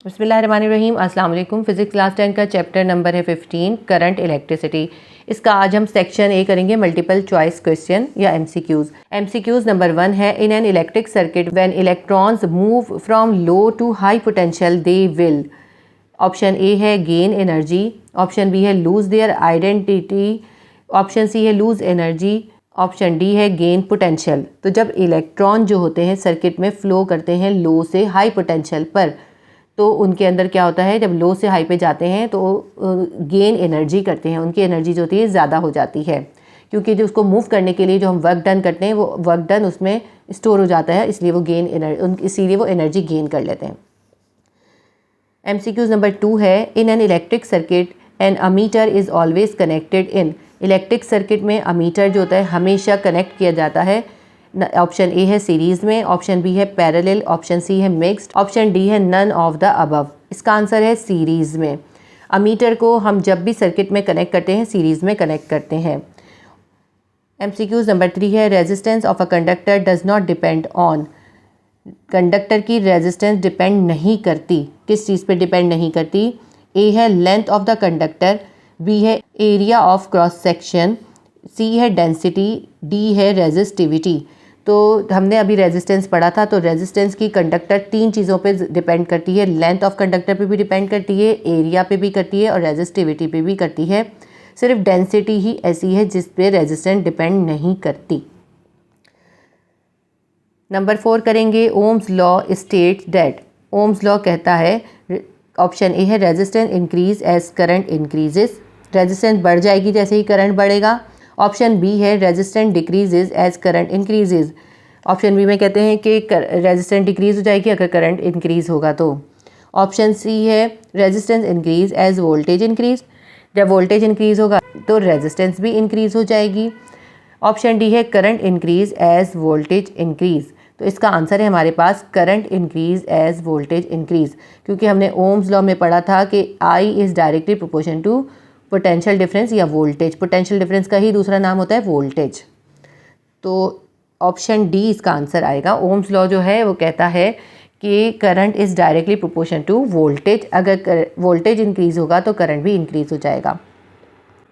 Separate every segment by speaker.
Speaker 1: बिस्मिल्लाहिर्रहमानिर्रहीम। अस्सलाम वालेकुम। फ़िज़िक्स क्लास 10 का चैप्टर नंबर है 15 करंट इलेक्ट्रिसिटी। इसका आज हम सेक्शन ए करेंगे मल्टीपल चॉइस क्वेश्चन या एमसीक्यूज़। एमसीक्यूज़ नंबर 1 है, in an electric circuit when electrons move from low to high potential they will. Option A है गेन एनर्जी, ऑप्शन बी है lose their identity, option C है lose energy, option D है gain potential. तो जब electron जो होते हैं circuit में फ़्लो करते हैं लो से हाई पोटेंशियल पर, तो उनके अंदर क्या होता है, जब लो से हाई पे जाते हैं तो गेन एनर्जी करते हैं, उनकी एनर्जी जो होती है ज़्यादा हो जाती है, क्योंकि जो उसको मूव करने के लिए जो हम वर्क डन करते हैं वो वर्क डन उसमें स्टोर हो जाता है, इसलिए वो इसीलिए वो एनर्जी गेन कर लेते हैं। एमसीक्यूज नंबर 2 है, in an electric circuit an ammeter is always connected in. Electric circuit में अमीटर जो होता है हमेशा कनेक्ट किया जाता है। ऑप्शन ए है सीरीज़ में, ऑप्शन बी है पैरेलल, ऑप्शन सी है मिक्स्ड, ऑप्शन डी है नन ऑफ द अबव। इसका आंसर है सीरीज़ में। अमीटर को हम जब भी सर्किट में कनेक्ट करते हैं सीरीज़ में कनेक्ट करते हैं। एमसीक्यूज नंबर 3 है, resistance of a conductor does not depend on. Conductor की रेजिस्टेंस डिपेंड नहीं करती, किस चीज़ पे डिपेंड नहीं करती? ए है length of the conductor, B है area of cross section, C है डेंसिटी, डी है रेजिस्टिविटी। तो हमने अभी रेजिस्टेंस पढ़ा था, तो रेजिस्टेंस की कंडक्टर 3 चीज़ों पे डिपेंड करती है, लेंथ ऑफ कंडक्टर पे भी डिपेंड करती है, एरिया पे भी करती है और रेजिस्टिविटी पे भी करती है। सिर्फ डेंसिटी ही ऐसी है जिस पे रेजिस्टेंस डिपेंड नहीं करती। नंबर 4 करेंगे, Ohm's law states that. Ohm's law कहता है, ऑप्शन ए है resistance increase as current increases, resistance बढ़ जाएगी जैसे ही करंट बढ़ेगा। ऑप्शन बी है resistance decreases as current increases, option B में कहते हैं कि रेजिस्टेंस डिक्रीज हो जाएगी अगर करंट इंक्रीज होगा तो। ऑप्शन सी है resistance increase as voltage increase, जब वोल्टेज इंक्रीज होगा तो रेजिस्टेंस भी इंक्रीज हो जाएगी। ऑप्शन डी है current increase as voltage increase. तो इसका आंसर है हमारे पास current increase as voltage increase, क्योंकि हमने ओम्स लॉ में पढ़ा था कि I is directly proportion to potential difference या वोल्टेज। पोटेंशियल डिफरेंस का ही दूसरा नाम होता है वोल्टेज। तो ऑप्शन डी इसका आंसर आएगा। ओम्स लॉ जो है वो कहता है कि current is directly proportion to voltage, अगर वोल्टेज इंक्रीज होगा तो करंट भी इंक्रीज हो जाएगा।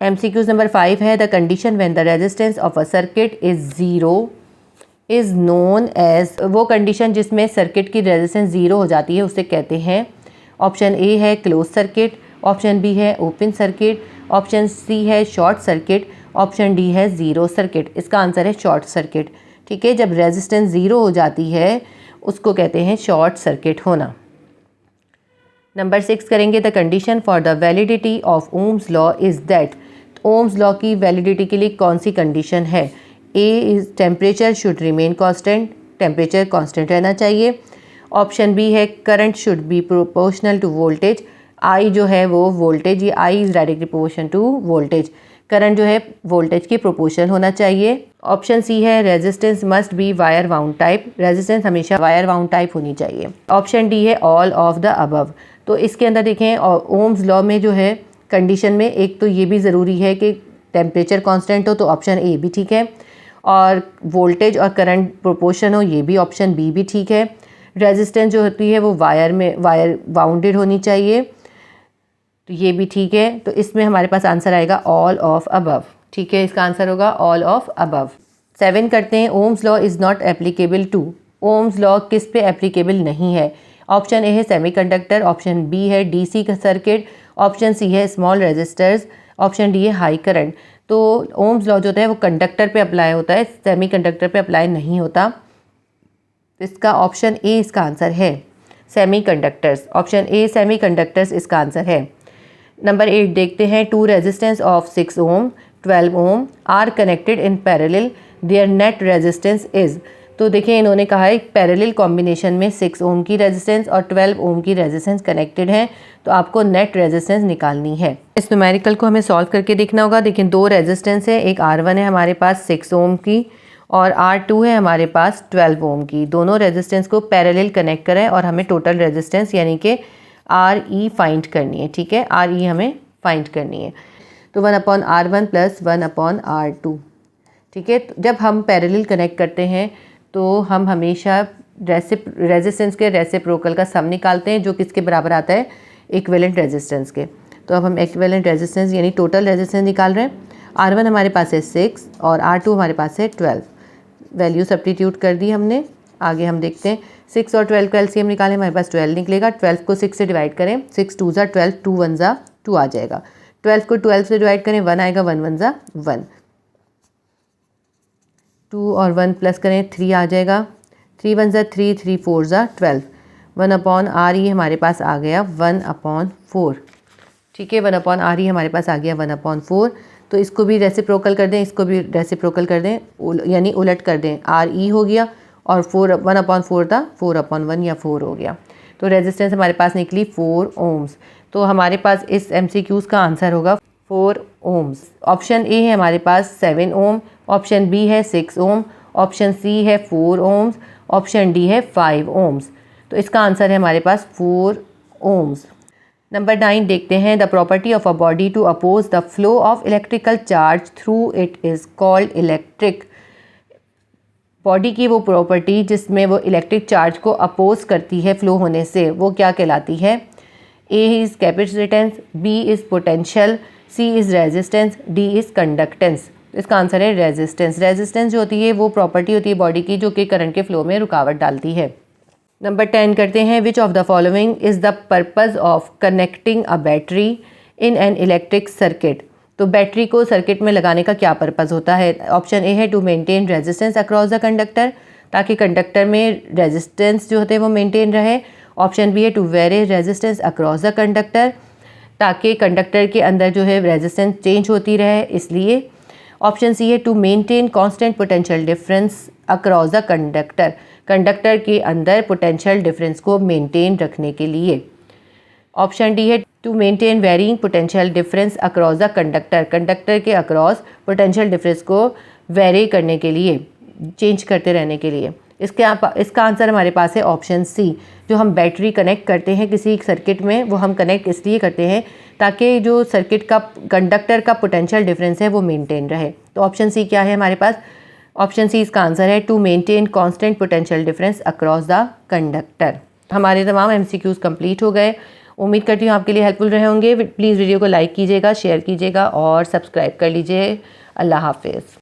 Speaker 1: एमसीक्यूज नंबर 5 है, the condition when the resistance of a circuit is zero is known as. वो कंडीशन जिसमें सर्किट की रेजिस्टेंस ज़ीरो हो जाती है उसे कहते हैं। ऑप्शन ए है क्लोज सर्किट, ऑप्शन बी है ओपन सर्किट, ऑप्शन सी है शॉर्ट सर्किट, ऑप्शन डी है ज़ीरो सर्किट। इसका आंसर है शॉर्ट सर्किट। ठीक है, जब रेजिस्टेंस ज़ीरो हो जाती है उसको कहते हैं शॉर्ट सर्किट होना। नंबर 6 करेंगे, the condition for the validity of Ohm's law is that. Ohm's law की वैलिडिटी के लिए कौन सी कंडीशन है? A is temperature should remain constant, temperature constant रहना चाहिए। ऑप्शन बी है current should be proportional to voltage, I जो है वो वोल्टेज, ये I is directly proportion to voltage, current जो है वोल्टेज की प्रोपोर्शन होना चाहिए। ऑप्शन सी है resistance must be wire wound type, resistance हमेशा वायर वाउंड टाइप होनी चाहिए। ऑप्शन डी है ऑल ऑफ द अबव। तो इसके अंदर देखें ओम्स लॉ में जो है कंडीशन में एक तो ये भी ज़रूरी है कि टेम्परेचर कांस्टेंट हो, तो ऑप्शन ए भी ठीक है, और वोल्टेज और करंट प्रोपोर्शन हो, ये भी ऑप्शन बी भी ठीक है। रेजिस्टेंस जो होती है वो वायर वाउंडेड होनी चाहिए, तो ये भी ठीक है। तो इसमें हमारे पास आंसर आएगा ऑल ऑफ अबव। ठीक है, इसका आंसर होगा ऑल ऑफ अबव। 7 करते हैं, Ohm's law is not applicable to. Ohm's law किस पे एप्लीकेबल नहीं है? ऑप्शन ए है सेमीकंडक्टर, ऑप्शन बी है डीसी का सर्किट, ऑप्शन सी है स्मॉल रेजिस्टर्स, ऑप्शन डी है हाई करंट। तो ओम्स लॉ जो होता है वो कंडक्टर पे अप्लाई होता है, सेमीकंडक्टर पे अप्लाई नहीं होता। तो इसका ऑप्शन ए इसका आंसर है सेमीकंडक्टर्स। ऑप्शन ए सेमीकंडक्टर्स इसका आंसर है। नंबर 8 देखते हैं, two resistance of 6 ohm 12 ohm are connected in parallel, their net resistance is. तो देखिए इन्होंने कहा है पैरेलल कॉम्बिनेशन में 6 ओम की रेजिस्टेंस और 12 ओम की रेजिस्टेंस कनेक्टेड है, तो आपको नेट रेजिस्टेंस निकालनी है। इस न्यूमेरिकल को हमें सॉल्व करके देखना होगा। देखिए 2 रेजिस्टेंस है, एक R1 है हमारे पास 6 ओम की और R2 है हमारे पास 12 ओम की। दोनों रेजिस्टेंस को पैरेलल कनेक्ट करें और हमें टोटल रेजिस्टेंस यानी कि RE फाइंड करनी है। ठीक है, RE हमें फाइंड करनी है। तो 1/R1 प्लस 1/R2। ठीक है, तो जब हम पैरेलल कनेक्ट करते हैं तो हम हमेशा रेजिस्टेंस के रेसिप्रोकल का सम निकालते हैं, जो किसके बराबर आता है, इक्विवेलेंट रेजिस्टेंस के। तो अब हम इक्विवेलेंट रेजिस्टेंस यानी टोटल रेजिस्टेंस निकाल रहे हैं। R1 हमारे पास है 6 और R2 हमारे पास है 12। वैल्यू सब्स्टिट्यूट कर दी हमने। आगे हम देखते हैं 6 और 12 का एलसीएम निकालें, हमारे पास 12 निकलेगा। 12 को 6 से डिवाइड करें, 6 2 ज़ा 12, 2 1 ज़ा 2 आ जाएगा। 12 को 12 से डिवाइड करें, 1 आएगा, 1 1 ज़ा 1। 2 और 1 प्लस करें, 3 आ जाएगा। 3 1 ज़ा 3, 3 4 ज़ा 12। 1/R हमारे पास आ गया 1/4। ठीक है, 1/R हमारे पास आ गया 1/4। तो इसको भी रेसिप्रोकल कर दें, इसको भी रेसिप्रोकल कर दें, यानी उलट कर दें। RE हो गया और 1/4 था 4/1 या 4 हो गया। तो रेजिस्टेंस हमारे पास निकली 4 ओम्स। तो हमारे पास इस MCQs का आंसर होगा 4 ओम्स। ऑप्शन ए है हमारे पास 7 ओम, ऑप्शन बी है 6 ओम, ऑप्शन सी है 4 ओम्स, ऑप्शन डी है 5 ओम्स। तो इसका आंसर है हमारे पास 4 ओम्स। नंबर 9 देखते हैं। The property of a body to oppose the flow of electrical charge through it is called electric. Body की वो प्रॉपर्टी जिसमें वो इलेक्ट्रिक चार्ज को अपोज करती है फ्लो होने से, वो क्या कहलाती है? A is capacitance, B is potential, C is resistance, D is conductance. इसका आंसर है रेजिस्टेंस। रेजिस्टेंस जो होती है वो प्रॉपर्टी होती है बॉडी की जो कि करंट के फ्लो में रुकावट डालती है। नंबर 10 करते हैं। Which of the following is the purpose of connecting a battery in an electric circuit. तो बैटरी को सर्किट में लगाने का क्या पर्पज़ होता है? ऑप्शन ए है to maintain resistance across the conductor, ताकि कंडक्टर में रेजिस्टेंस जो होते हैं वो मेंटेन रहे। ऑप्शन बी है to vary resistance across the conductor, ताकि कंडक्टर के अंदर जो है रेजिस्टेंस चेंज होती रहे इसलिए। ऑप्शन सी है to maintain constant potential difference across the conductor, conductor के अंदर पोटेंशियल डिफरेंस को मेंटेन रखने के लिए। ऑप्शन डी है to maintain varying potential difference across the conductor, conductor के अक्रॉस पोटेंशियल डिफरेंस को वेरी करने के लिए, चेंज करते रहने के लिए। इसका आंसर हमारे पास है ऑप्शन सी। जो हम बैटरी कनेक्ट करते हैं किसी सर्किट में, वो हम कनेक्ट इसलिए करते हैं ताकि जो सर्किट का कंडक्टर का पोटेंशियल डिफरेंस है वो मेंटेन रहे। तो ऑप्शन सी क्या है हमारे पास? ऑप्शन सी इसका आंसर है to maintain constant potential difference across the conductor. हमारे तमाम MCQs कंप्लीट हो गए। उम्मीद करती हूँ आपके लिए हेल्पफुल रहे होंगे। प्लीज़ वीडियो को लाइक कीजिएगा, शेयर कीजिएगा और सब्सक्राइब कर लीजिए। अल्लाह हाफिज़।